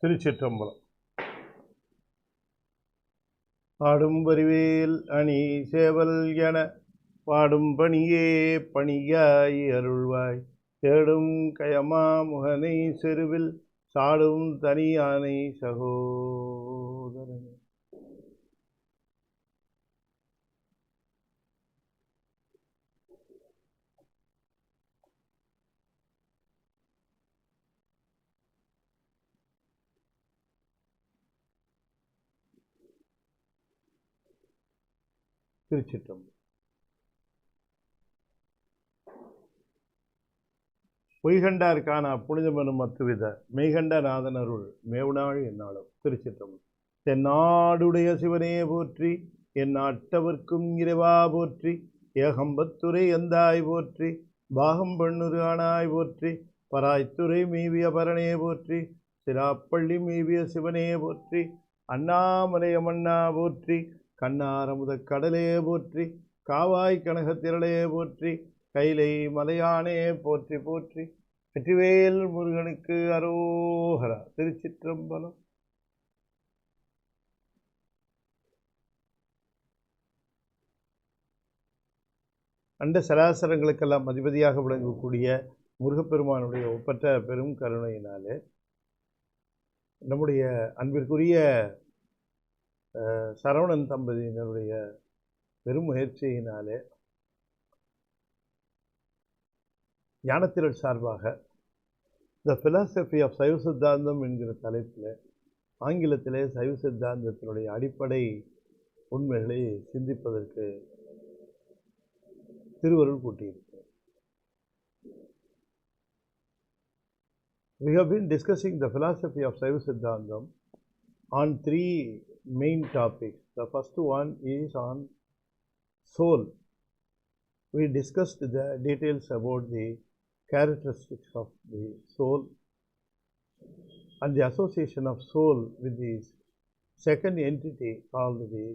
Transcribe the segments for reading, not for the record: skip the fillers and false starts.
திருச்சிற்றம்பலம். ஆடும் வரிவேல் அணி சேவல் என பாடும் பணியே பணியாய் அருள்வாய். தேடும் கயமா முகனை செருவில் சாடும் தனியானை சகோதரன். திருச்சிற்றம்பலம். பொய்கண்டார்கான புனிதமெனும் அத்துவித மெய்கண்ட நாதன் அருள் மேவுநாள் என்னாலும். திருச்சிற்றம்பலம். தென்னாடுடைய சிவனே போற்றி, என் நாட்டவர்க்கும் இறைவா போற்றி, ஏகம்பத்துரை எந்தாய் போற்றி, பாகம் பெண்ணுரு ஆனாய் போற்றி, பராய்த்துறை மீவிய பரணே போற்றி, சிராப்பள்ளி மீவிய சிவனே போற்றி, அண்ணாமலையமண்ணா போற்றி, கண்ணாரமுத கடலே போற்றி, காவாய் கனகத்திரளே போற்றி, கைலை மலையானே போற்றி போற்றி, வெற்றிவேல் முருகனுக்கு அரோகரா. திருச்சிற்றம்பலம். அண்ட சராசரங்களுக்கெல்லாம் அதிபதியாக விளங்கக்கூடிய முருகப்பெருமானுடைய ஒப்பற்ற பெரும் கருணையினாலே நம்முடைய அன்பிற்குரிய சரவணன் தம்பதியினருடைய பெரும் முயற்சியினாலே ஞானத்திரள் சார்பாக த பிலாசபி ஆஃப் சைவ சித்தாந்தம் என்கிற தலைப்பில் ஆங்கிலத்திலே சைவ சித்தாந்தத்தினுடைய அடிப்படை உண்மைகளை சிந்திப்பதற்கு திருவருள் கூட்டியிருக்கிறார். We have been discussing the philosophy of Saiva Siddhantam on three main topics. The first one is on soul. We discussed the details about the characteristics of the soul and the association of soul with the second entity called the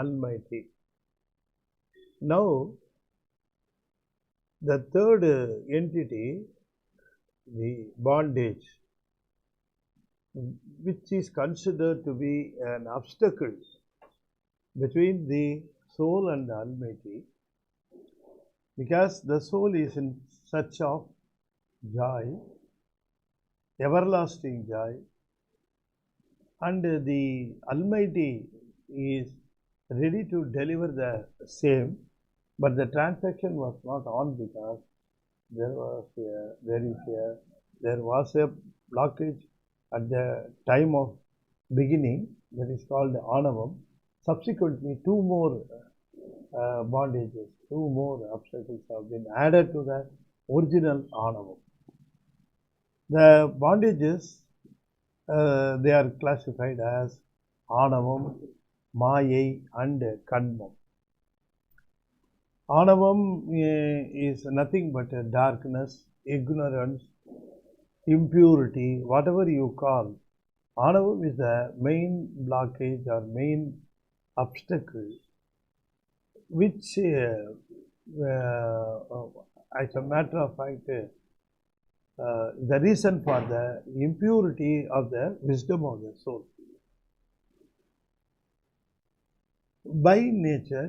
Almighty. Now, the third entity, the bondage, which is considered to be an obstacle between the soul and the Almighty, because the soul is in search of joy, everlasting joy, and the Almighty is ready to deliver the same, but the transaction was not on because there was a blockage at the time of beginning, that is called Anavam. Subsequently, two more bondages, two more obstacles have been added to the original Anavam. The bondages, they are classified as Anavam-Mayai and Karmam. Anavam is nothing but a darkness, ignorance, impurity, whatever you call. Anavam is the main blockage or main obstacle which, as a matter of fact, the reason for the impurity of the wisdom of the soul. By nature,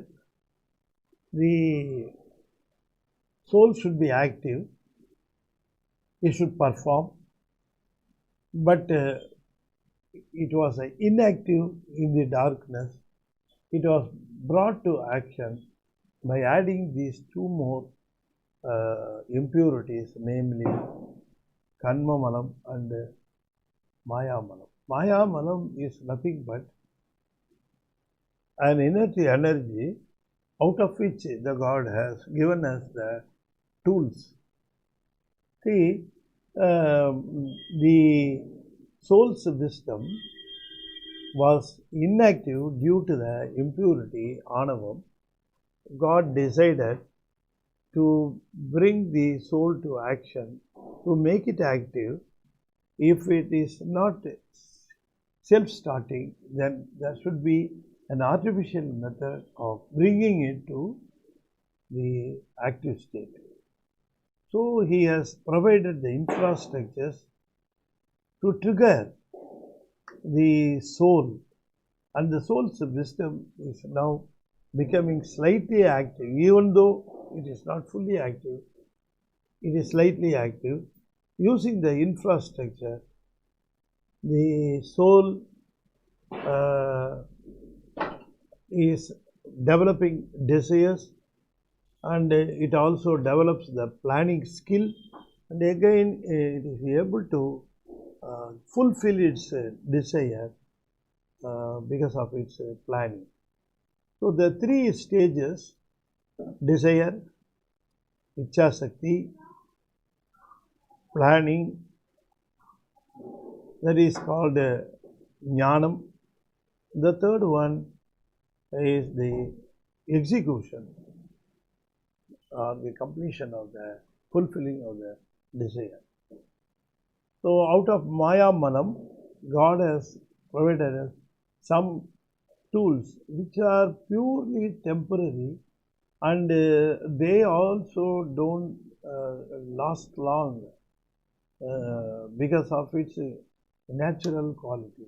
the soul should be active, it should perform, but it was inactive in the darkness. It was brought to action by adding these two more impurities, namely Kanmamalam and Mayamalam. Mayamalam is nothing but an inert energy out of which the God has given us the tools. See, the soul's wisdom was inactive due to the impurity, Anavam. God decided to bring the soul to action, to make it active. If it is not self-starting, then there should be an artificial method of bringing it to the active state. So he has provided the infrastructures to trigger the soul, and the soul's wisdom is now becoming slightly active, even though it is not fully active, it is slightly active. Using the infrastructure, the soul is developing desires, and it also develops the planning skill, and again it is able to fulfill its desire because of its planning. So the three stages: desire, Ichha Shakti, planning, that is called Jnanam. The third one is the execution or the completion of the fulfilling of the desire. So out of Maya Manam, God has provided us some tools which are purely temporary, and they also don't last long because of its natural quality.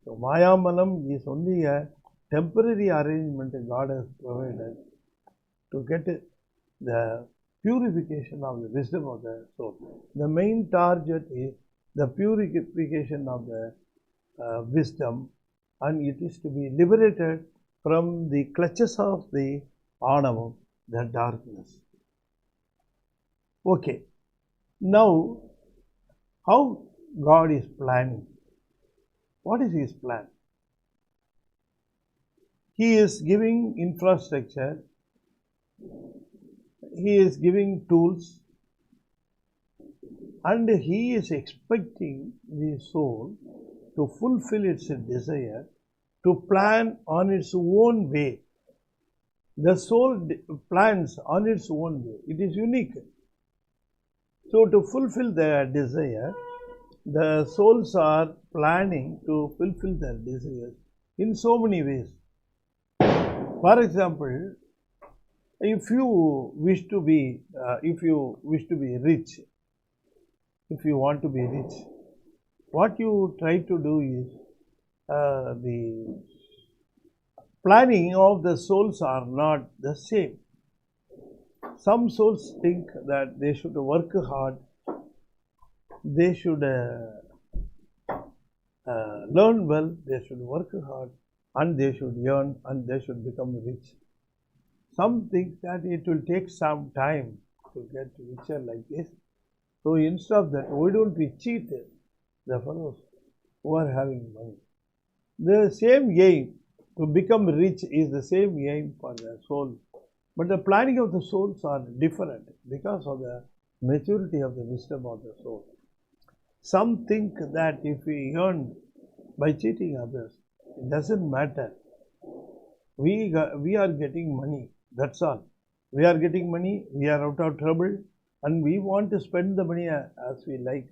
So Maya Manam is only a temporary arrangement God has provided to get the purification of the wisdom of the soul. The main target is the purification of the wisdom, and it is to be liberated from the clutches of the Anavam, the darkness. Okay, now how God is planning? What is His plan? He is giving infrastructure, He is giving tools, and He is expecting the soul to fulfill its desire, to plan on its own way. The soul plans on its own way. It is unique. So to fulfill their desire, the souls are planning to fulfill their desires in so many ways. For example, if you wish to be rich, if you want to be rich, what you try to do is the planning of the souls are not the same. Some souls think that they should work hard, they should learn well, they should work hard, and they should earn, and they should become rich. Some think that it will take some time to get richer like this. So instead of that, why don't we cheat the fellows who are having money? The same aim to become rich is the same aim for the soul. But the planning of the souls are different because of the maturity of the wisdom of the soul. Some think that if we earn by cheating others, it doesn't matter. We are getting money, that's all. We are getting money, we are out of trouble, and we want to spend the money as we like.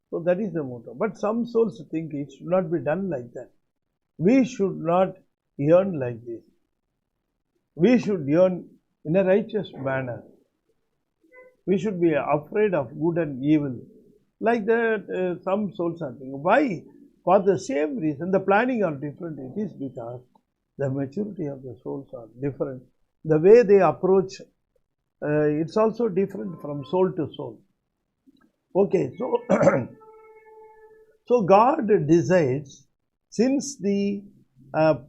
So that is the motto. But some souls think it should not be done like that. We should not earn like this. We should earn in a righteous manner. We should be afraid of good and evil. Like that, some souls are thinking. Why? For the same reason, the planning are different. It is because the maturity of the souls are different. The way they approach, it's also different from soul to soul. Okay, so so God decides, since the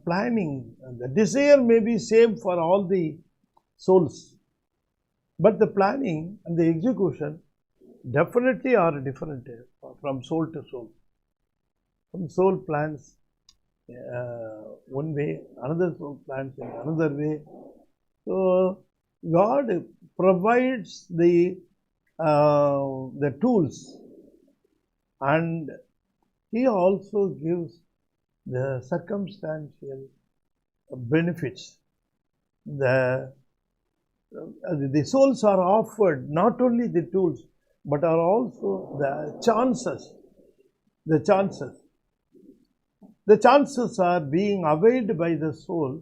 planning, the desire may be same for all the souls, but the planning and the execution definitely are different from soul to soul. Some soul plans one way, another soul plans in another way. So God provides the tools, and He also gives the circumstantial benefits. The souls are offered not only the tools, but are also the chances. The chances are being availed by the soul,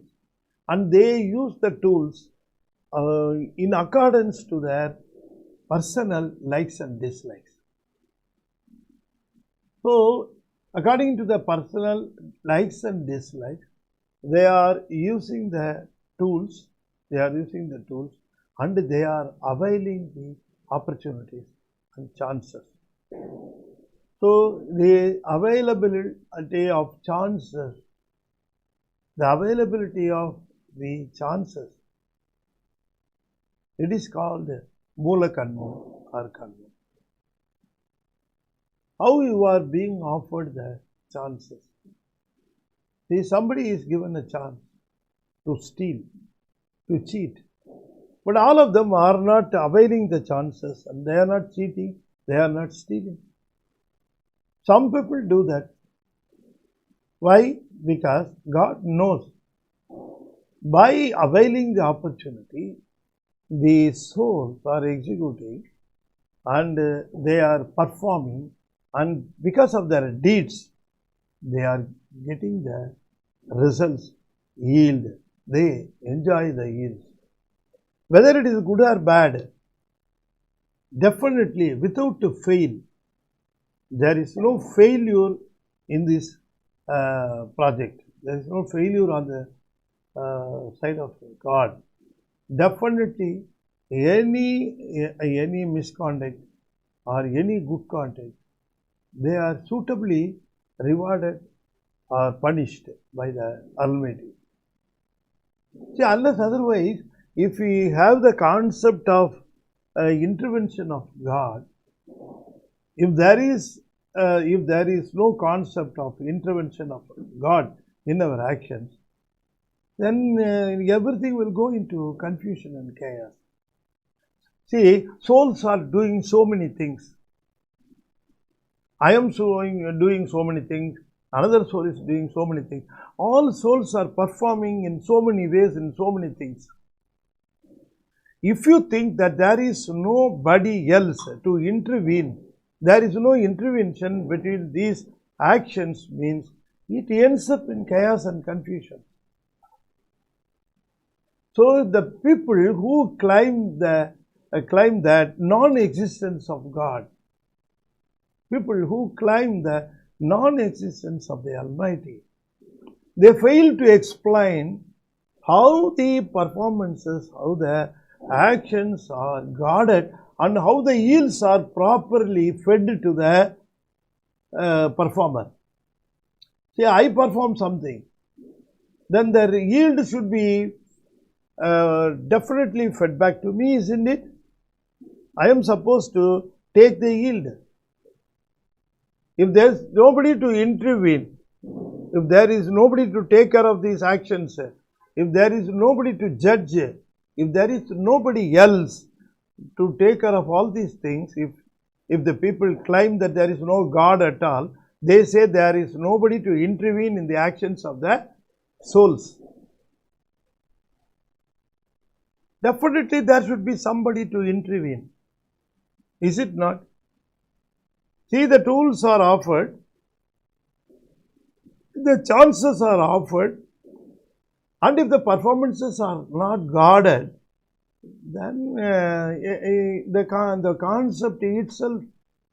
and they use the tools in accordance to their personal likes and dislikes. So according to the personal likes and dislikes, they are using the tools, and they are availing the opportunities and chances. So, the availability of chances, it is called Mula Karma or Karma. How you are being offered the chances. See, somebody is given a chance to steal, to cheat. But all of them are not availing the chances, and they are not cheating, they are not stealing. Some people do that. Why? Because God knows by availing the opportunity, the souls are executing and they are performing, and because of their deeds, they are getting the results, yield. They enjoy the yield. Whether it is good or bad, definitely without a fail, there is no failure in this project. There is no failure on the side of God. Definitely, any misconduct or any good conduct, they are suitably rewarded or punished by the Almighty. See, unless otherwise, if we have the concept of intervention of God, if there is no concept of intervention of God in our actions, then everything will go into confusion and chaos. See, souls are doing so many things. I am doing so many things. Another soul is doing so many things. All souls are performing in so many ways, in so many things. If you think that there is nobody else to intervene, there is no intervention between these actions, means it ends up in chaos and confusion. So the people who claim that non-existence of God, people who claim the non-existence of the Almighty, they fail to explain how the performances, how the actions are guarded, and how the yields are properly fed to the performer. See, I perform something, then the yield should be definitely fed back to me, isn't it? I am supposed to take the yield. If there is nobody to intervene, if there is nobody to take care of these actions, if there is nobody to judge, if there is nobody else to take care of all these things, if the people claim that there is no God at all, they say there is nobody to intervene in the actions of the souls. Definitely there should be somebody to intervene. Is it not? See, the tools are offered, the chances are offered, and if the performances are not guarded, then the concept itself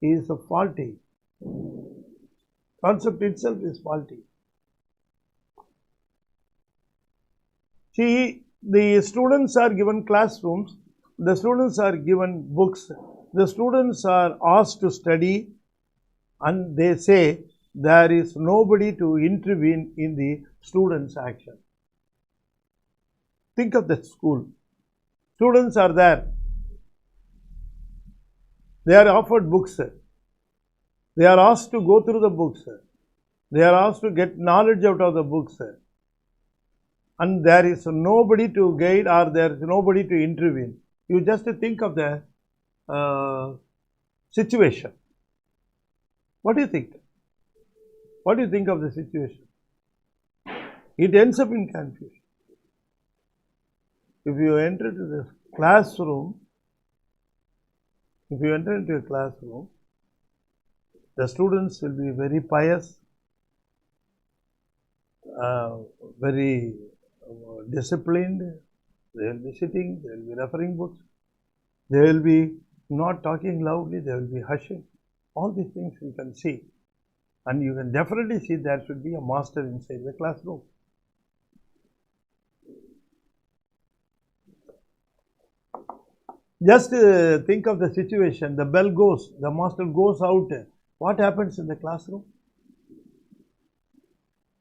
is faulty. Concept itself is faulty. See, the students are given classrooms, the students are given books, the students are asked to study, and they say there is nobody to intervene in the students' action. Think of that school. Students are there. They are offered books. They are asked to go through the books. They are asked to get knowledge out of the books. And there is nobody to guide, or there is nobody to intervene. You just think of the situation. What do you think? What do you think of the situation? It ends up in confusion. If you enter into the classroom, the students will be very pious, very disciplined. They will be sitting, they will be referring books, they will be not talking loudly, they will be hushing. All these things you can see. And you can definitely see there should be a master inside the classroom. Just think of the situation. The bell goes, the master goes out. What happens in the classroom?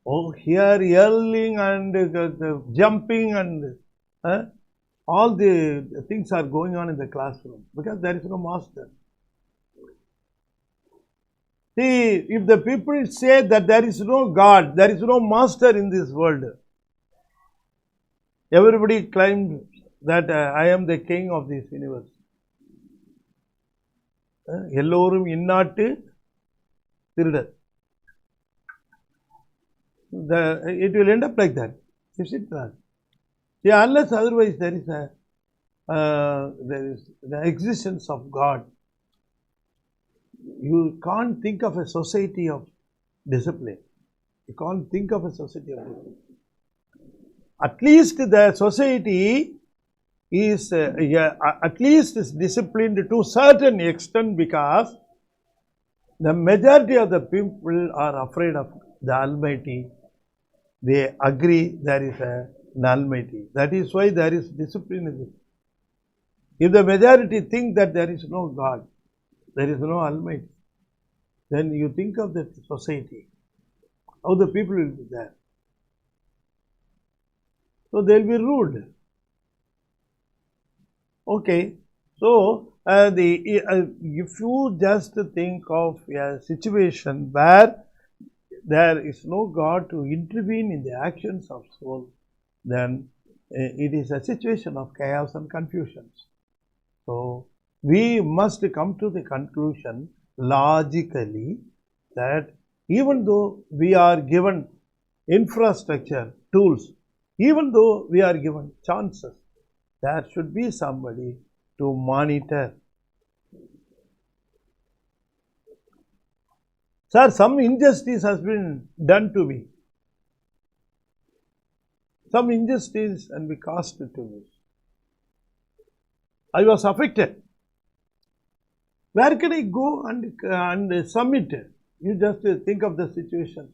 Oh, here yelling and jumping and all the things are going on in the classroom because there is no master. See, if the people say that there is no God, there is no master in this world, everybody claimed that I am the king of this universe. எல்லோரும் இந்நாட்டு திருடர். It will end up like that. Is it not? Yeah, unless otherwise there is the existence of God. You can't think of a society of discipline. You can't think of a society of discipline. At least the society is at least is disciplined to a certain extent because the majority of the people are afraid of the Almighty. They agree there is an Almighty. That is why there is discipline in this. If the majority think that there is no God, there is no Almighty, then you think of the society, how the people will be there. So they will be ruled. Okay, so if you just think of a situation where there is no God to intervene in the actions of soul, then it is a situation of chaos and confusion. So we must come to the conclusion logically that even though we are given infrastructure, tools, even though we are given chances, there should be somebody to monitor. Sir, some injustice has been done to me. Some injustice and be caused to me. I was affected. Where can I go and submit? You just think of the situation.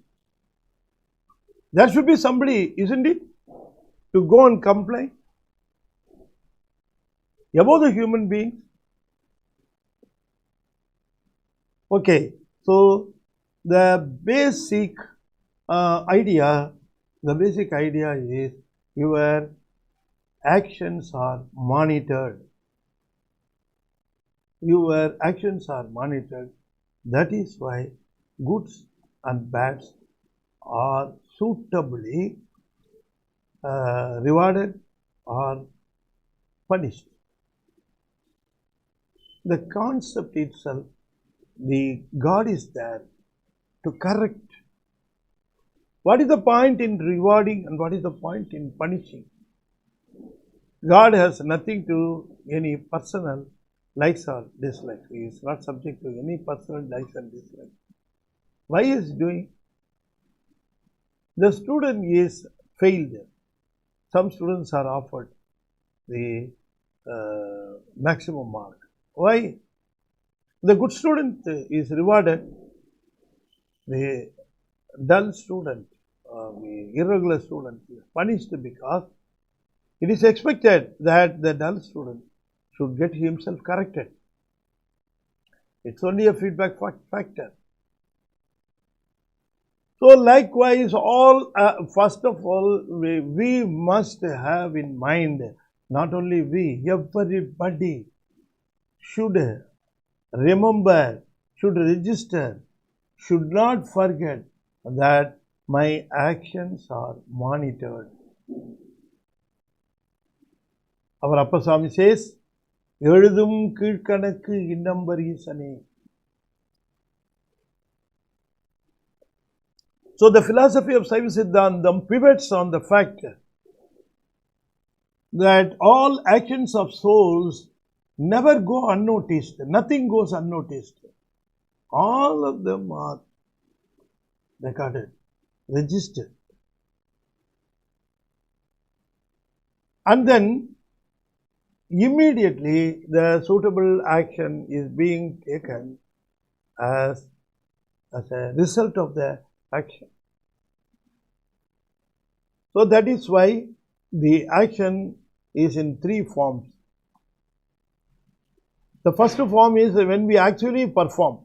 There should be somebody, isn't it, to go and complain about the human being. Okay, so the basic idea is your actions are monitored. Your actions are monitored. That is why goods and bads are suitably rewarded or punished. The concept itself, the God is there to correct. What is the point in rewarding and what is the point in punishing? God has nothing to any personal likes or dislikes. He is not subject to any personal likes and dislikes. Why is he doing? The student is failed. Some students are offered the maximum mark. Why? The good student is rewarded. The dull student, the irregular student is punished because it is expected that the dull student should get himself corrected. It's only a feedback factor. So likewise, first of all, we must have in mind, not only we, everybody should remember, should register, should not forget that my actions are monitored. Our Appaswami says, Ezhudum Keezhkanakku Innambur Eesane. So the philosophy of Saiva Siddhantam pivots on the fact that all actions of souls never go unnoticed. Nothing goes unnoticed. All of them are recorded, registered. And then immediately the suitable action is being taken as as a result of the action. So that is why the action is in three forms. The first form is when we actually perform.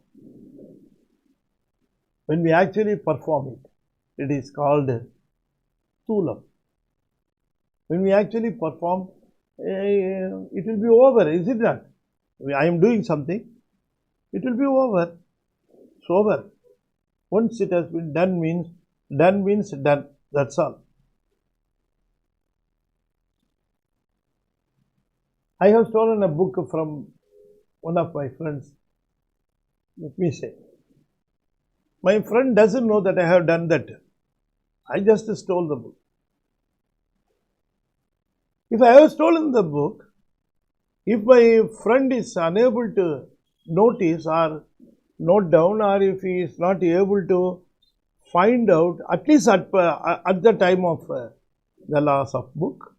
When we actually perform it, it is called Thulam. When we actually perform, it will be over, is it not? I am doing something, it will be over. It's over. Once it has been done means done. That's all. I have stolen a book from one of my friends. Let me say. My friend doesn't know that I have done that. I just stole the book. If I have stolen the book, if my friend is unable to notice or note down, or if he is not able to find out, at least at the time of the loss of book,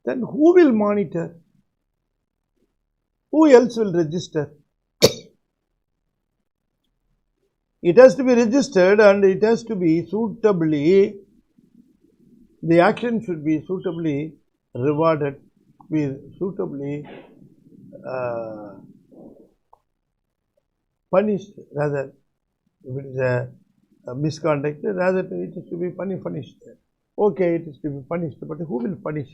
then who will monitor? Who else will register? It has to be registered and it has to be suitably, the action should be suitably rewarded, be suitably punished, rather, if it is a misconduct, rather it is to be punished. Okay, it is to be punished, but who will punish?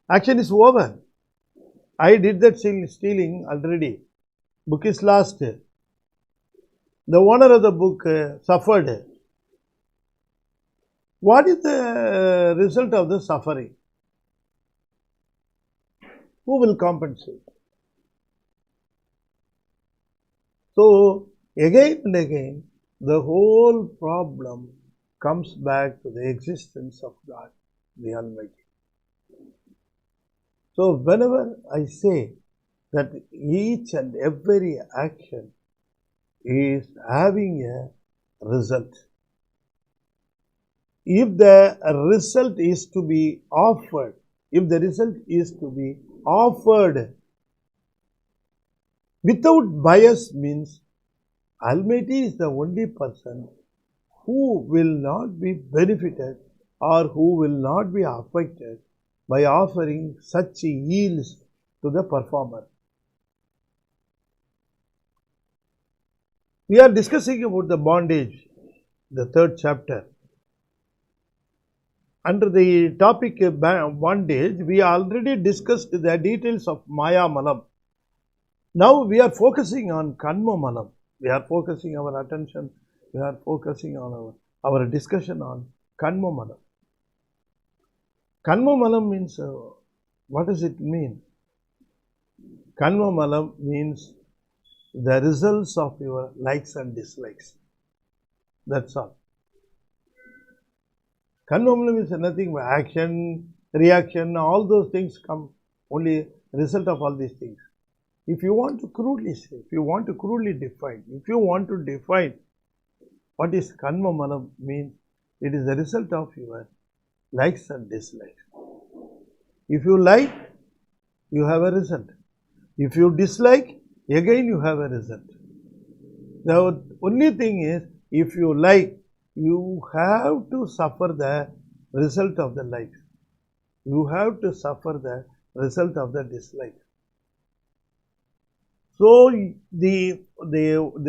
Action is over. I did that stealing already. Book is lost. The owner of the book suffered. What is the result of the suffering? Who will compensate? So, again and again, the whole problem comes back to the existence of God, the Almighty. So, whenever I say that each and every action is having a result, if the result is to be offered, without bias, means Almighty is the only person who will not be benefited or who will not be affected by offering such yields to the performer. We are discussing about the bondage, the third chapter. Under the topic bondage, we already discussed the details of Maya Malam. Now we are focusing on Kanma Malam. We are focusing our attention, we are focusing on our discussion on Kanma Malam. Kanma Malam means, what does it mean? Kanma Malam means the results of your likes and dislikes. That's all. Kanma Malam is nothing but action, reaction, all those things come only result of all these things. If you want to crudely say, if you want to crudely define, if you want to define what is Kanma Malam means, it is the result of your likes and dislikes. If you like, you have a result. If you dislike, again you have a result. The only thing is, if you like, you have to suffer the result of the like. You have to suffer the result of the dislike. So the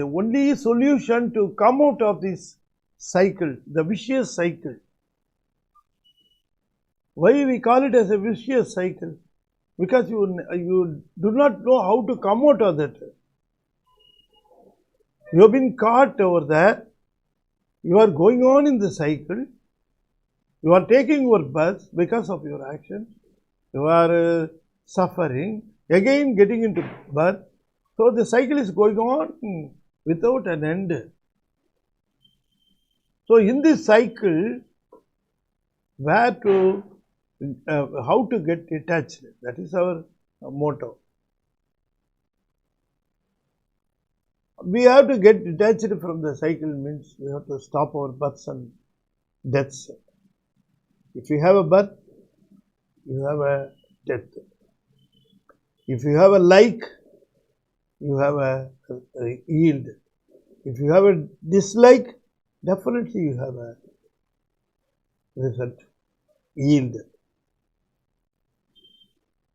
only solution to come out of this cycle, the vicious cycle. Why we call it as a vicious cycle? Because you do not know how to come out of that. You have been caught over there. You are going on in the cycle. You are taking your birth because of your action. You are suffering, again getting into birth. So the cycle is going on without an end. So in this cycle, how to get detached? That is our motto. We have to get detached from the cycle, means we have to stop our births and deaths. If you have a birth, you have a death. If you have a like, you have a yield. If you have a dislike, definitely you have a result, yield.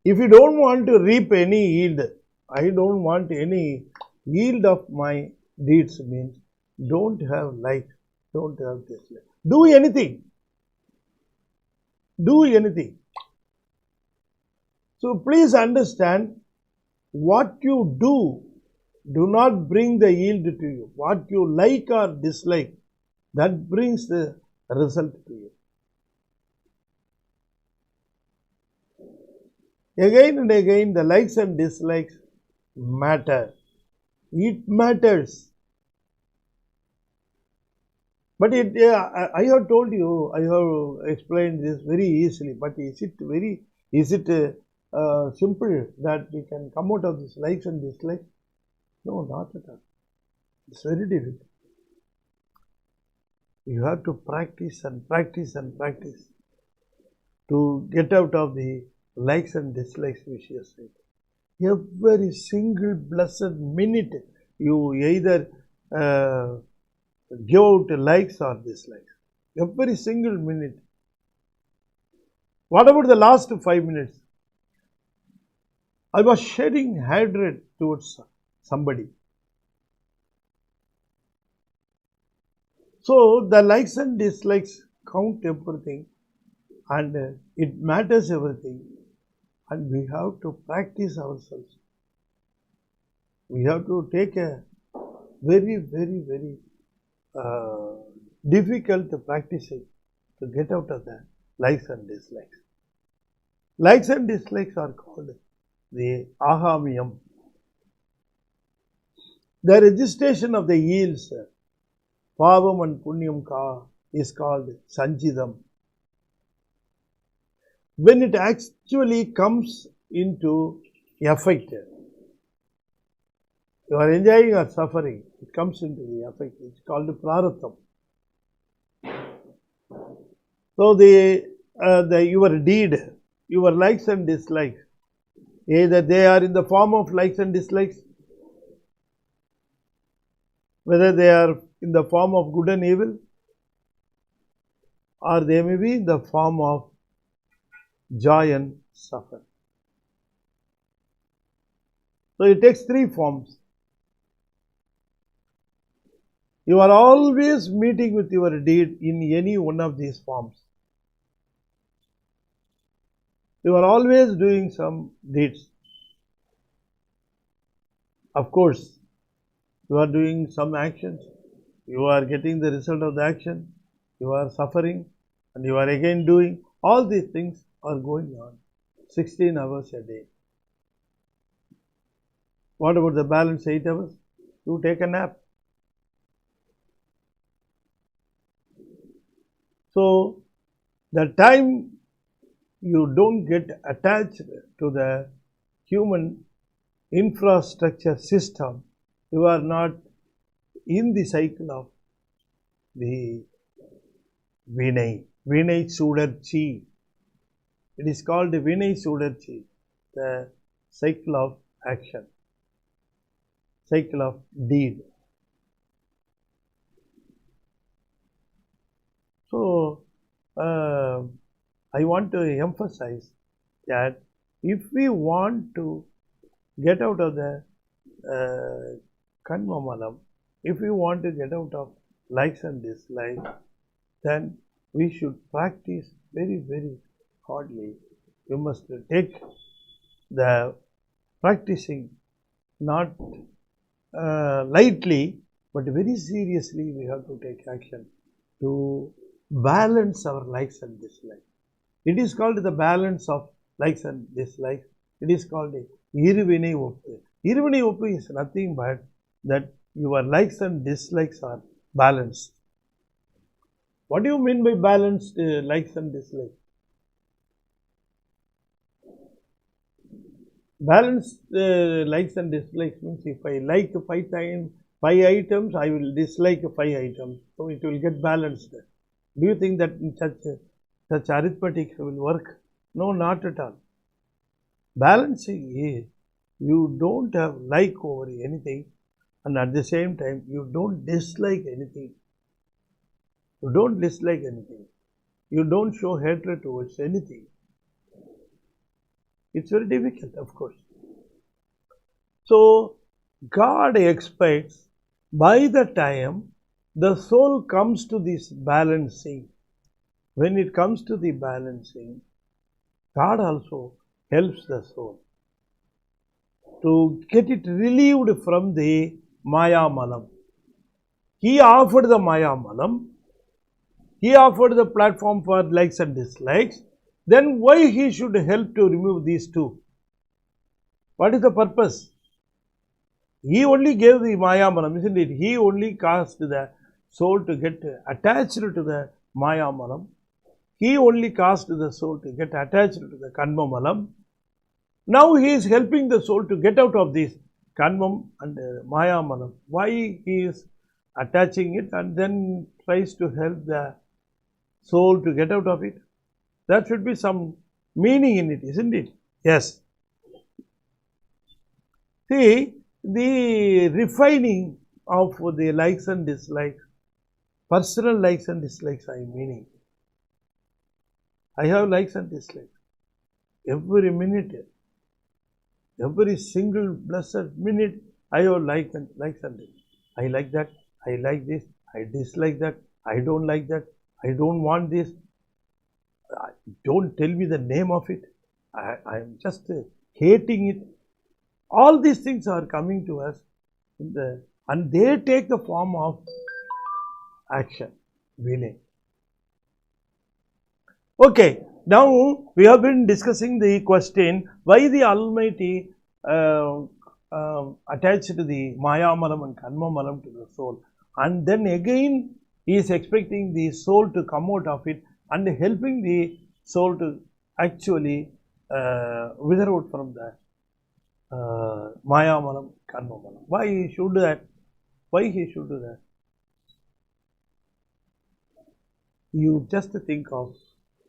If you don't want to reap any yield, I don't want any yield of my deeds, means don't have like, don't have dislike. Do anything. Do anything. So please understand, what you do not bring the yield to you. What you like or dislike, that brings the result to you. Again and again, the likes and dislikes matter. It matters. But I have told you, I have explained this very easily. But is it simple that we can come out of this likes and dislikes? No, not at all. It's very difficult. You have to practice and practice and practice to get out of the likes and dislikes vicious cycle. Every single blessed minute you either give out likes or dislikes. Every single minute. What about the last 5 minutes? I was shedding hatred towards somebody. So the likes and dislikes count everything, and it matters everything, and we have to practice ourselves. We have to take a very, very, very difficult practicing to get out of the likes and dislikes. Likes and dislikes are called the ahamiyam. The registration of the yields, pavam and punyam is called sanchidam. When it actually comes into effect, you are enjoying or suffering, it comes into the effect. It's called praratham. So your deed, your likes and dislikes, either they are in the form of likes and dislikes, whether they are in the form of good and evil, or they may be in the form of joy and suffering. So it takes three forms. You are always meeting with your deed in any one of these forms. You are always doing some deeds. Of course, you are doing some actions. You are getting the result of the action. You are suffering, and you are again doing. All these things are going on 16 hours a day. What about the balance 8 hours? You take a nap. So, the time you don't get attached to the human infrastructure system, you are not in the cycle of the Vinay Sudarchi. It is called the Vinay Sudarchi, the cycle of action, cycle of deed. So, I want to emphasize that if we want to get out of the Kanmamalam, if we want to get out of likes and dislikes, then we should practice very, very hardly. You must take the practicing not lightly, but very seriously. We have to take action to balance our likes and dislikes. It is called the balance of likes and dislikes. It is called Iruvinai Oppu. Iruvinai Oppu is nothing but that your likes and dislikes are balanced. What do you mean by balanced likes and dislikes? Balanced likes and dislikes means if I like 5 items, I will dislike 5 items. So it will get balanced. Do you think that such arithmetic will work? No, not at all. Balancing is you don't have like over anything, and at the same time you don't dislike anything. You don't dislike anything. You don't show hatred towards anything. It's very difficult, of course. So, God expects by the time the soul comes to this balancing, when it comes to the balancing, God also helps the soul to get it relieved from the Maya Malam. He offered the Maya Malam. He offered the platform for likes and dislikes. Then why he should help to remove these two? What is the purpose? He only gave the Maya Malam, isn't it? He only caused the soul to get attached to the Maya Malam. He only caused the soul to get attached to the Karma Malam. Now he is helping the soul to get out of this Karma and Maya Malam. Why he is attaching it and then tries to help the soul to get out of it? There should be some meaning in it, isn't it? Yes. See, the refining of the likes and dislikes, personal likes and dislikes, I am meaning. I have likes and dislikes. Every minute, every single blessed minute, I have likes and dislikes. I like that, I like this, I dislike that, I don't like that, I don't want this. Don't tell me the name of it. I am just hating it. All these things are coming to us and they take the form of action, willing. Okay, now we have been discussing the question why the Almighty attached the Maya Malam and Karma Malam to the soul, and then again he is expecting the soul to come out of it and helping the soul to actually wither out from the Maya Malam, Karma Malam. Why he should do that? Why he should do that? You just think of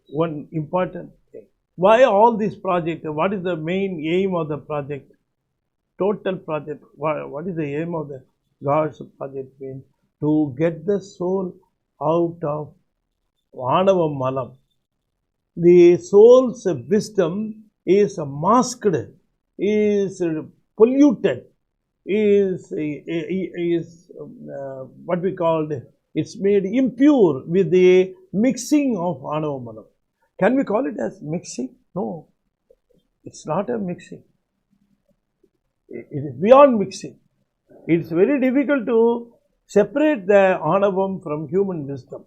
one important thing. Why all this project? What is the main aim of the project? Total project. What is the aim of the God's project? Means to get the soul out of Anavam-Karmam-Mayai. The soul's wisdom is masked, is polluted, is what we call, it's made impure with the mixing of Anavam-Karmam-Mayai. Can we call it as mixing? No, it's not a mixing. It is beyond mixing. It's very difficult to separate the Anavam from human wisdom.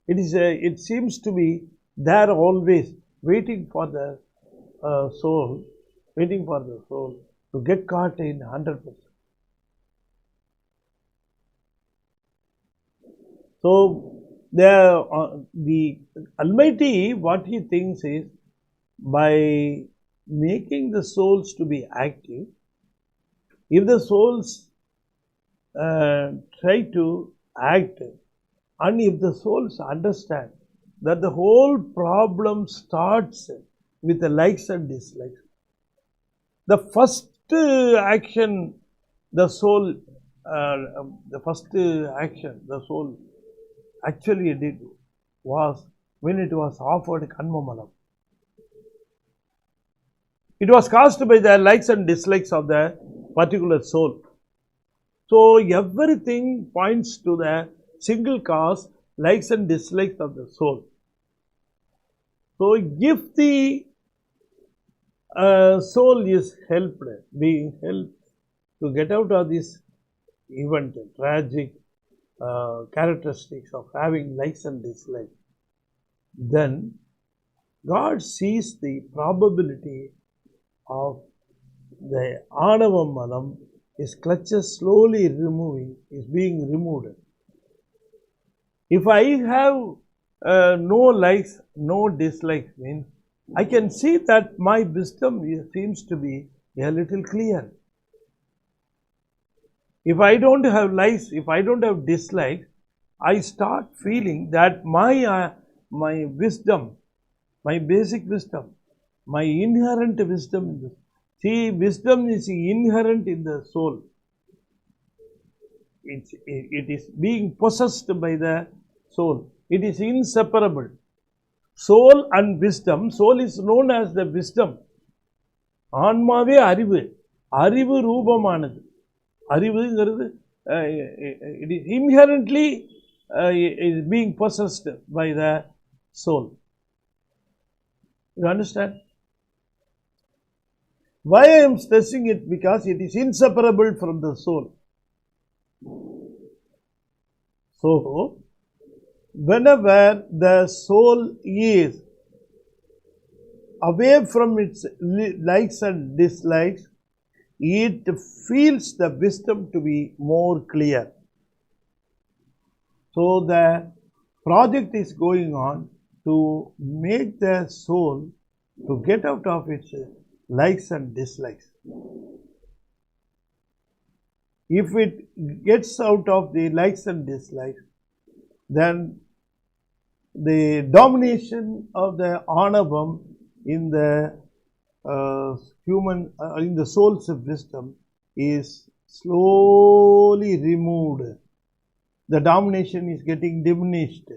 It seems to be there always, waiting for the soul to get caught in 100%. So the Almighty, what he thinks is, by making the souls to be active, if the souls try to act, and if the souls understand that the whole problem starts with the likes and dislikes, the first action the soul actually did was when it was offered Karma Malam. It was caused by the likes and dislikes of the particular soul. So everything points to the single cause, likes and dislikes of the soul. So if the soul is being helped to get out of this event, tragic characteristics of having likes and dislikes, then God sees the probability of the Anavam-Karmam-Mayai, his clutches slowly being removed. If I have no likes, no dislikes, means I can see that my wisdom seems to be a little clear. If I don't have likes, if I don't have dislikes, I start feeling that my wisdom, my basic wisdom, My inherent wisdom in this. See, wisdom is inherent in the soul. It is being possessed by the soul. It is inseparable. Soul and wisdom. Soul is known as the wisdom. ஆன்மாவே அறிவு. அறிவு ரூபமானது. அறிவுங்கிறது it is inherently is being possessed by the soul. You understand? Why I am stressing it? Because it is inseparable from the soul. So, whenever the soul is away from its likes and dislikes, it feels the wisdom to be more clear. So, the project is going on to make the soul to get out of its likes and dislikes. If it gets out of the likes and dislikes, then the domination of the Anavam in the in the soul's wisdom is slowly removed. The domination is getting diminished.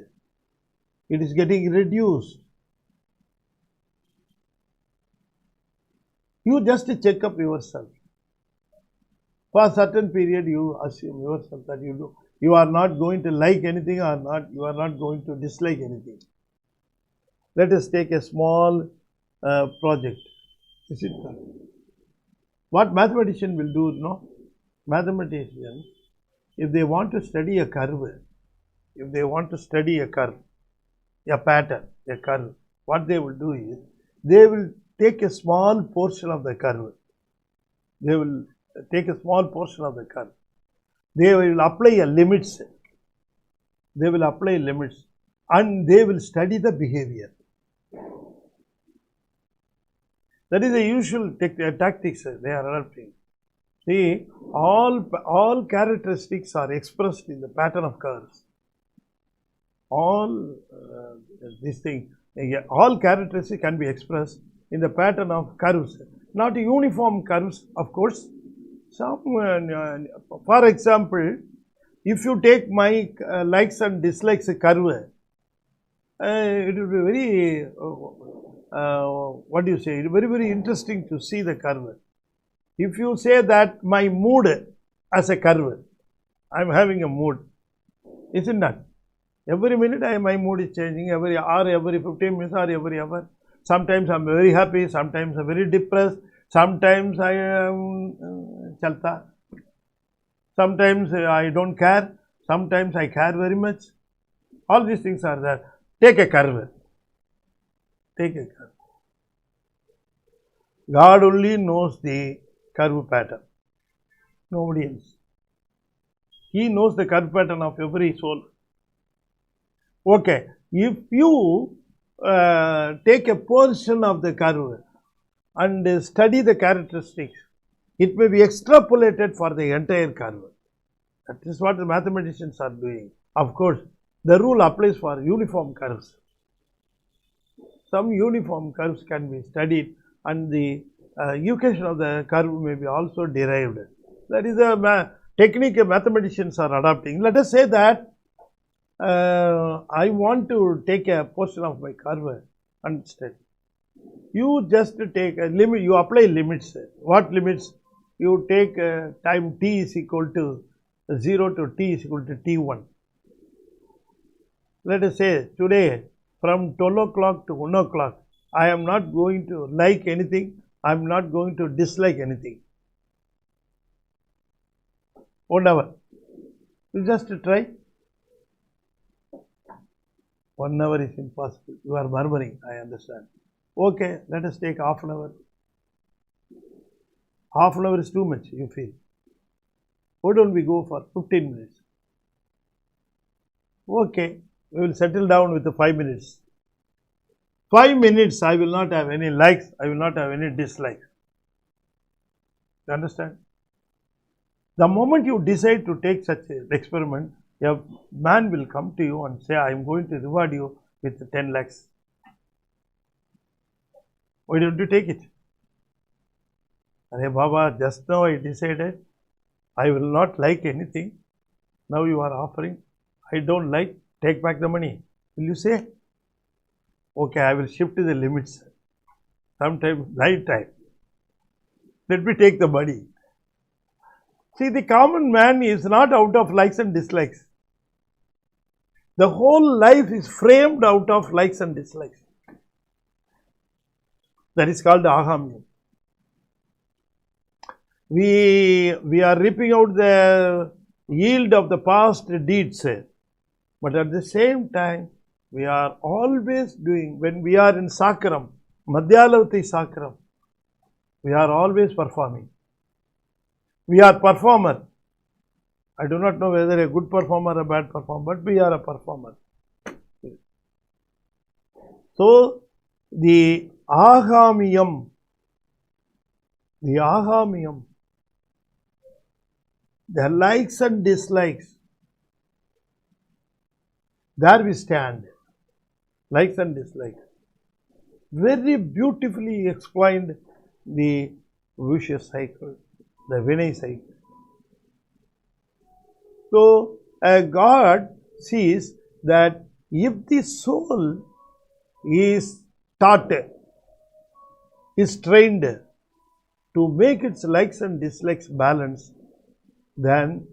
It is getting reduced. You just check up yourself. For a certain period, you assume yourself that you are not going to like anything or you are not going to dislike anything. Let us take a small project. Is it correct? What mathematician will do, no? Mathematician, if they want to study a curve, a pattern, a curve, what they will do is, they will take a small portion of the curve. They will take a small portion of the curve. They will apply limits. They will apply limits and they will study the behavior. That is the usual tactics they are adopting. See, all characteristics are expressed in the pattern of curves. All all characteristics can be expressed in the pattern of curves. Not uniform curves, of course. Some, for example, if you take my likes and dislikes curve, it will be very, what do you say, very, very interesting to see the curve. If you say that my mood as a curve, I am having a mood, isn't that? Every minute my mood is changing, every hour, every 15 minutes or every hour. Sometimes I am very happy, sometimes I am very depressed, sometimes I am chalta, sometimes I don't care, sometimes I care very much. All these things are there. Take a curve. Take a curve. God only knows the curve pattern. Nobody else. He knows the curve pattern of every soul. Okay. If you take a portion of the curve and study the characteristics, it may be extrapolated for the entire curve. That is what the mathematicians are doing. Of course, the rule applies for uniform curves. Some uniform curves can be studied and the equation of the curve may be also derived. That is a technique mathematicians are adopting. Let us say that I want to take a portion of my curve and study. You just take a limit, you apply limits. What limits? You take time t is equal to 0 to t is equal to t1. Let us say today from 12 o'clock to 1 o'clock, I am not going to like anything, I am not going to dislike anything. 1 hour. You just try. 1 hour is impossible. You are murmuring, I understand. Okay, let us take half an hour. Half an hour is too much, you feel. Why don't we go for 15 minutes? Okay, we will settle down with the 5 minutes. 5 minutes, I will not have any likes, I will not have any dislikes. You understand? The moment you decide to take such an experiment, a man will come to you and say, I am going to reward you with 10 lakhs. Why don't you take it? Hey Baba, just now I decided I will not like anything. Now you are offering. I don't like, take back the money. Will you say? Okay, I will shift the limits. Sometime night time. Let me take the money. See, the common man is not out of likes and dislikes. The whole life is framed out of likes and dislikes. That is called Ahamyam. We are reaping out the yield of the past deeds, but at the same time, we are always doing, when we are in Sakram, Madhyalavati Sakram, we are always performing. We are performer. I do not know whether a good performer or a bad performer, but we are a performer. So, the Ahamyam, the likes and dislikes, there we stand. Likes and dislikes. Very beautifully explained the vicious cycle, the Vinay cycle. So, God sees that if the soul is taught, is trained to make its likes and dislikes balanced, then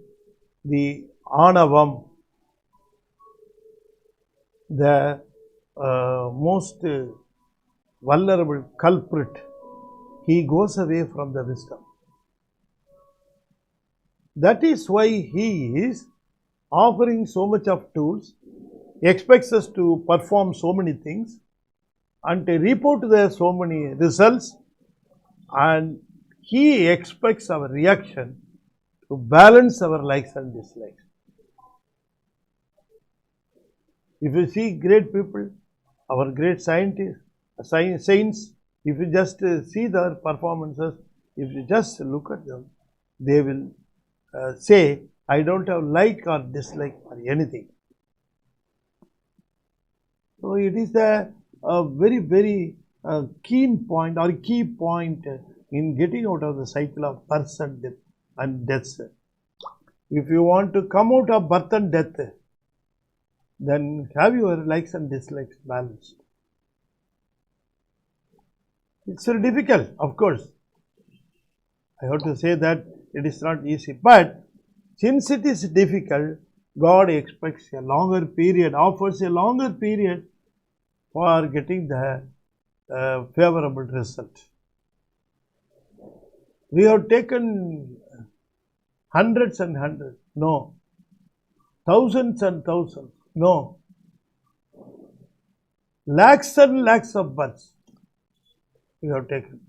the Anavam, the most vulnerable culprit, he goes away from the wisdom. That is why he is offering so much of tools, expects us to perform so many things and to report there so many results, and he expects our reaction to balance our likes and dislikes. If you see great people, our great scientists, saints, if you just see their performances, if you just look at them, they will say, I don't have like or dislike for anything. So it is a very, very keen point or key point in getting out of the cycle of birth and death. If you want to come out of birth and death, then have your likes and dislikes balanced. It's very difficult, of course. I have to say that it is not easy. But since it is difficult, God expects a longer period, offers a longer period for getting the favorable result. We have taken hundreds and hundreds, no. Thousands and thousands, no. Lakhs and lakhs of births we have taken.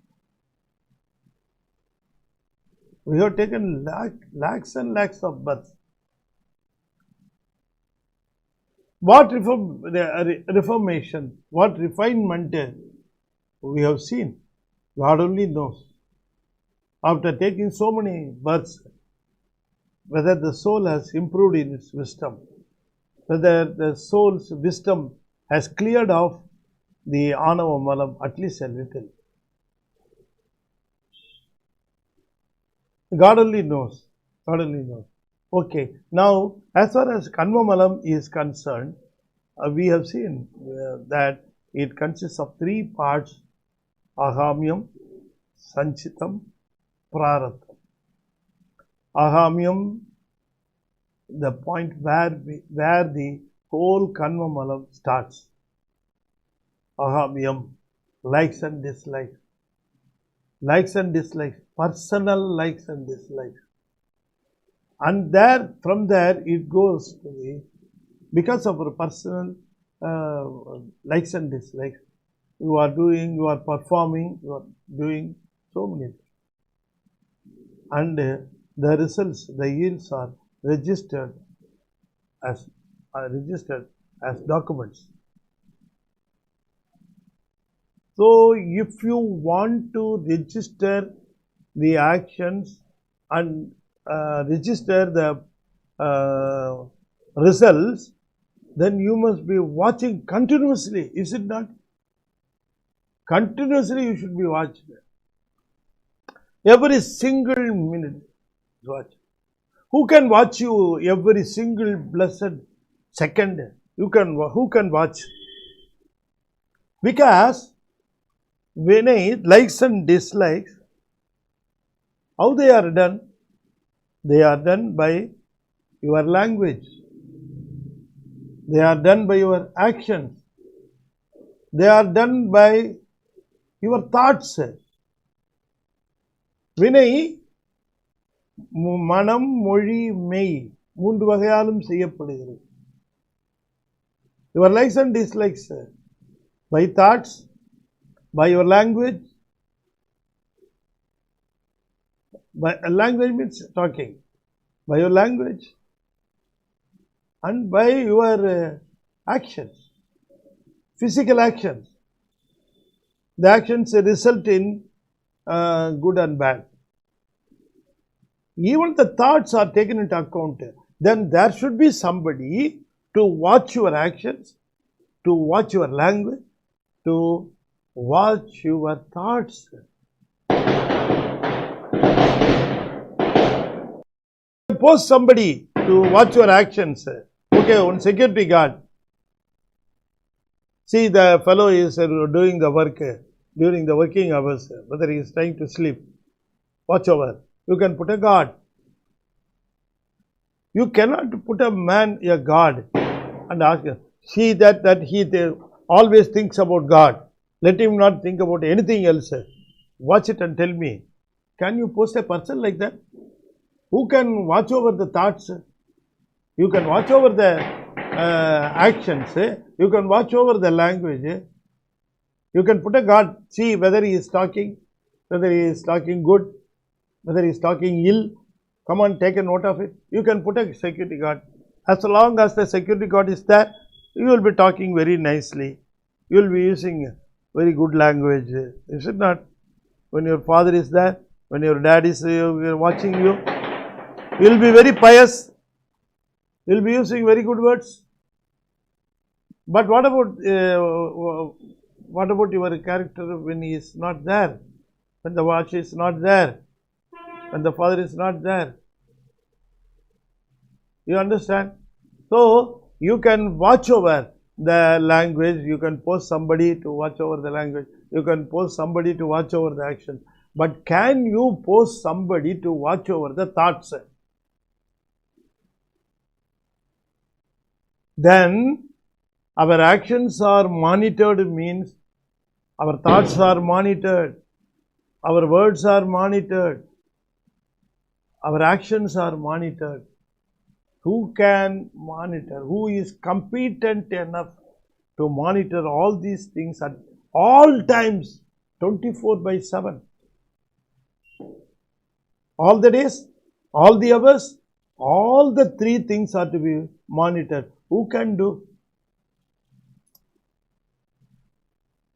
We have taken lakhs and lakhs of births. What reformation, what refinement we have seen, God only knows. After taking so many births, whether the soul has improved in its wisdom, whether the soul's wisdom has cleared off the Anavam-Karmam at least a little. God only knows. God only knows. Okay. Now, as far as Karma-Malam is concerned, we have seen that it consists of three parts: Ahamyam, Sanchitam, Praratham. Ahamyam, the point where the whole Karma-Malam starts. Ahamyam, likes and dislikes. Likes and dislikes, personal likes and dislikes. And from there it goes to the, because of our personal likes and dislikes, you are performing, you are doing so many things. And the results, the yields are registered as documents. So, if you want to register the actions and register the results, then you must be watching continuously, is it not? Continuously you should be watched. Every single minute is watched. Who can watch you every single blessed second? Who can watch? Because when likes and dislikes, how they are done? They are done by your language. They are done by your actions. They are done by your thoughts. வினை மனம் மொழி மெய் மூன்று வகையாலும் செய்யப்படுகிறது. Your likes and dislikes by thoughts, by your language. By language means talking. By your language and by your actions, physical actions. The actions result in good and bad. Even the thoughts are taken into account. Then there should be somebody to watch your actions, to watch your language, to watch your thoughts. Suppose somebody to watch your actions. Okay, one security guard. See, the fellow is doing the work during the working hours, whether he is trying to sleep. Watch over. You can put a guard. You cannot put a man, a guard, and ask him, see that he always thinks about God. Let him not think about anything else. Watch it and tell me. Can you post a person like that? Who can watch over the thoughts? You can watch over the actions. You can watch over the language. You can put a guard. See whether he is talking, whether he is talking good, whether he is talking ill. Come on, take a note of it. You can put a security guard. As long as the security guard is there, you will be talking very nicely. You will be using very good language. Is it not? When your father is there, when your dad is watching you, you will be very pious. You will be using very good words. But what about your character when he is not there? When the watch is not there? When the father is not there? You understand? So, you can watch over the language. You can post somebody to watch over the language. You can post somebody to watch over the action. But can you post somebody to watch over the thoughts? Then our actions are monitored, means our thoughts are monitored, our words are monitored, our actions are monitored. Who can monitor? Who is competent enough to monitor all these things at all times, 24/7? All the days, all the hours, all the three things are to be monitored. Who can do?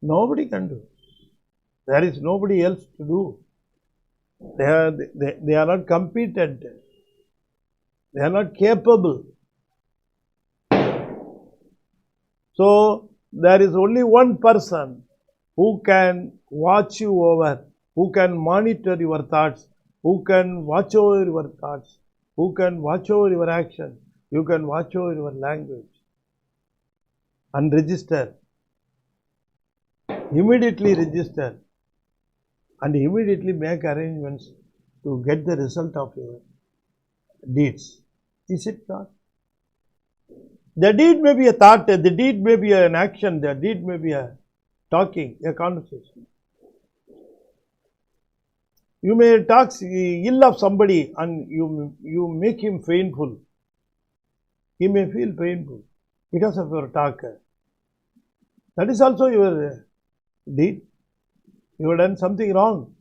Nobody can do. There is nobody else to do. They are not competent. They are not capable. So, there is only one person who can watch you over, who can monitor your thoughts, who can watch over your thoughts, who can watch over your actions, you can watch over your language and register. Immediately register and immediately make arrangements to get the result of your deeds. Is it not? The deed may be a thought, the deed may be an action, the deed may be a talking, a conversation. You may talk ill of somebody and you make him painful. He may feel painful because of your talk. That is also your deed. You have done something wrong.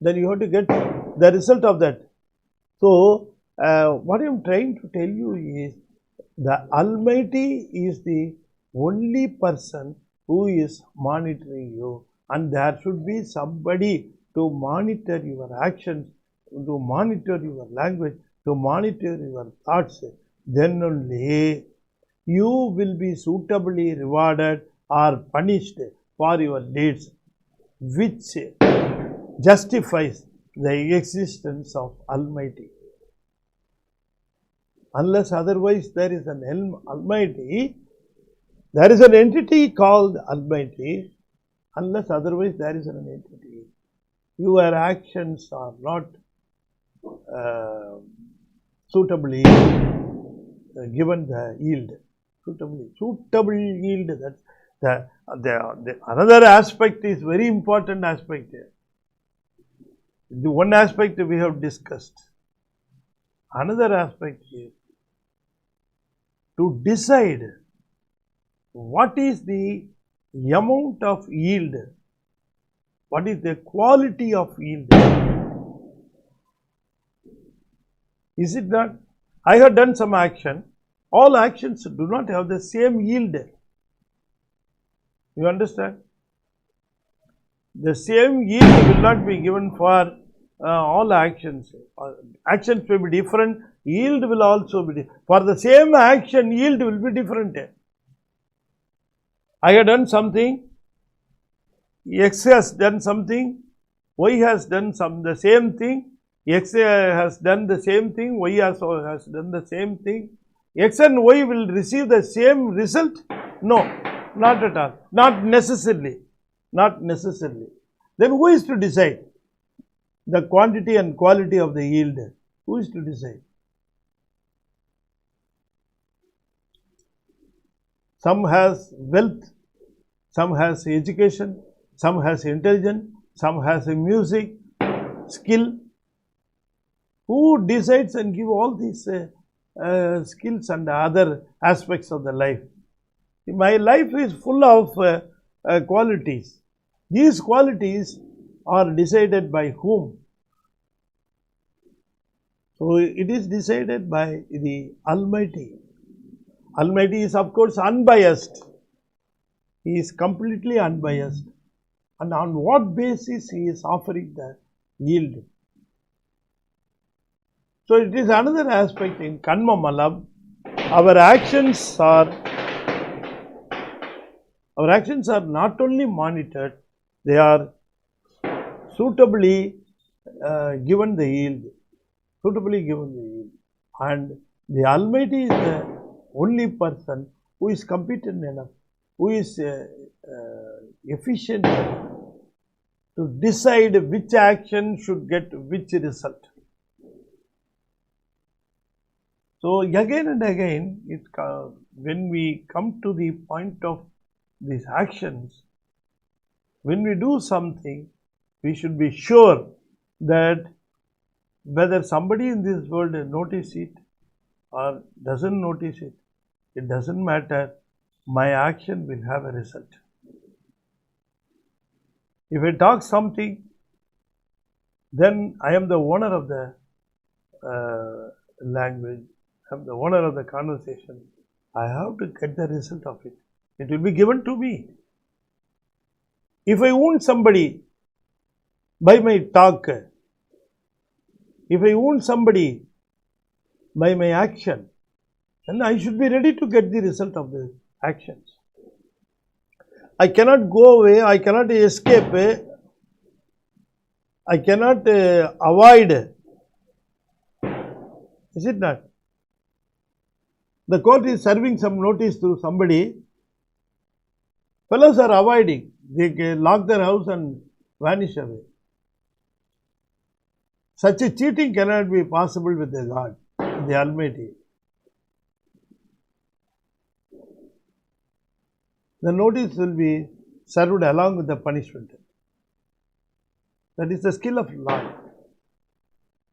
Then you have to get the result of that. So, what I am trying to tell you is, the Almighty is the only person who is monitoring you, and there should be somebody to monitor your actions, to monitor your language, to monitor your thoughts. Then only you will be suitably rewarded or punished for your deeds. which justifies the existence of Almighty. Unless otherwise there is an Almighty, there is an entity called Almighty. Unless otherwise there is an entity, your actions are not suitably given the yield. Suitable yield. That's the another aspect is very important aspect here. The one aspect we have discussed. Another aspect is to decide what is the amount of yield, what is the quality of yield. Is it not? I have done some action. All actions do not have the same yield. You understand? The same yield will not be given for all actions. Actions will be different. Yield will also be different. For the same action, yield will be different. I have done something. X has done something. Y has done the same thing. X has done the same thing. Y also has done the same thing. X and Y will receive the same result? No, not at all. Not necessarily. Not necessarily. Then who is to decide the quantity and quality of the yield? Who is to decide? Some has wealth, some has education, some has intelligence, some has a music, skill. Who decides and give all these skills and other aspects of the life? My life is full of qualities. These qualities are decided by whom? So it is decided by the Almighty. Almighty is of course unbiased. He is completely unbiased. And on what basis he is offering the yield? So it is another aspect in Karma Malam. Our actions are not only monitored, they are suitably given the yield. Suitably given the yield. And the Almighty is the only person who is competent enough, who is efficient enough to decide which action should get which result. So again and again, when we come to the point of these actions, when we do something, we should be sure that whether somebody in this world notices it or doesn't notice it, it doesn't matter. My action will have a result. If I talk something, then I am the owner of the language. I am the owner of the conversation. I have to get the result of it. It will be given to me. If I wound somebody by my talk, if I wound somebody by my action, then I should be ready to get the result of the actions. I cannot go away, I cannot escape, I cannot avoid. Is it not? The court is serving some notice to somebody. Fellows are avoiding. They lock their house and vanish away. Such a cheating cannot be possible with the God, the Almighty. The notice will be served along with the punishment. That is the skill of Lord.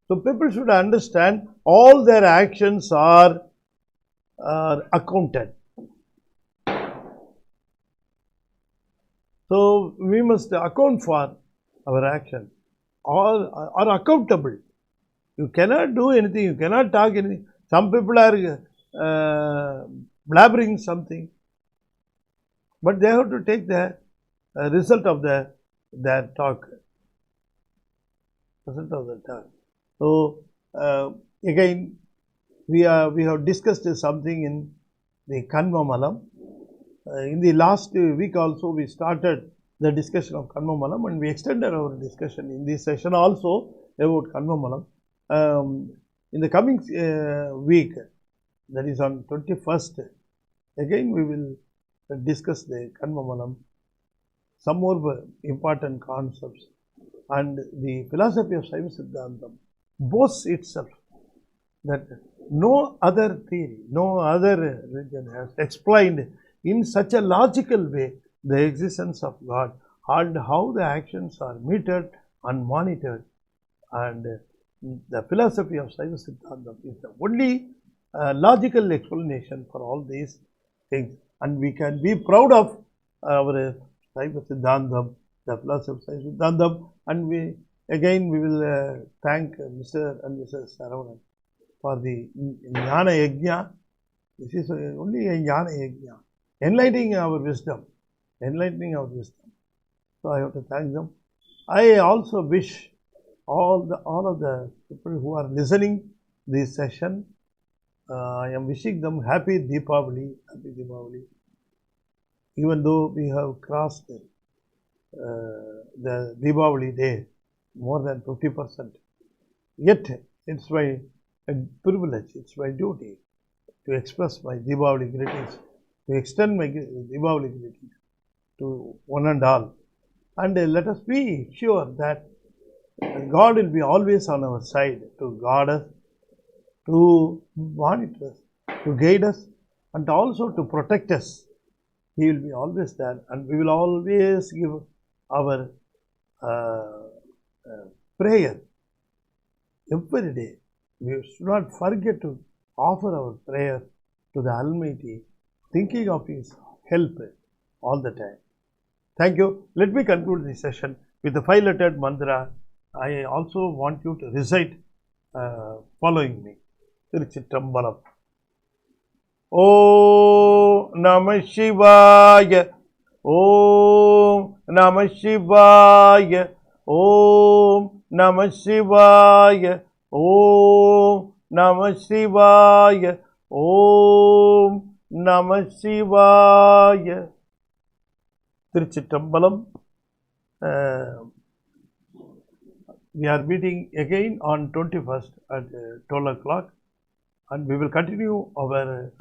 So people should understand all their actions are accounted. So we must account for our action. All are accountable. You cannot do anything, you cannot talk anything. Some people are blabbering something, but they have to take the result of their talk. Result of the talk. So again, we have discussed something in the Karma Malam. In the last week also we started the discussion of Karmamalam, and we extended our discussion in this session also about Karmamalam. In the coming week, that is on 21st, again we will discuss the Karmamalam, some more important concepts, and the philosophy of Saiva Siddhantam boasts itself that no other theory, no other religion has explained in such a logical way the existence of God and how the actions are metered and monitored. And the philosophy of Saiva Siddhantam is the only logical explanation for all these things. And we can be proud of our Saiva Siddhantam, the philosophy of Saiva Siddhantam. And we will thank Mr. and Mrs. Saravanan for the Jnana Yajna. This is only a Jnana Yajna, enlightening our wisdom. So I have to thank them. I also wish all of the people who are listening this session, I am wishing them happy Deepavali. Even though we have crossed the Deepavali day more than 50%, yet it's my privilege, it's my duty to express my Deepavali greetings, to extend my Deepavali greetings to one and all. And let us be sure that God will be always on our side to guard us, to monitor us, to guide us, and also to protect us. He will be always there, and we will always give our prayer every day. We should not forget to offer our prayer to the Almighty, thinking of His help all the time. Thank you. Let me conclude this session with the 5-lettered mantra. I also want you to recite following me. Tiruchitrambalam. Om Namah Shivaya. Om Namah Shivaya. Om Namah Shivaya. Om Namah Shivaya. Om Namah Shivaya. Tiruchitrambalam. We are meeting again on 21st at 12 o'clock, and we will continue our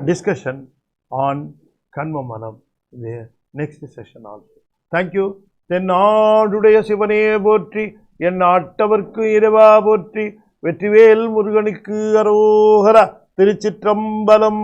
discussion on Karmamalam in the next session also. Thank you. தென்னாடுடைய சிவனே போற்றி, என் நாட்டவர்க்கு இறைவா போற்றி, வெற்றிவேல் முருகனுக்கு அரோகரா. திருச்சிற்றம்பலம்.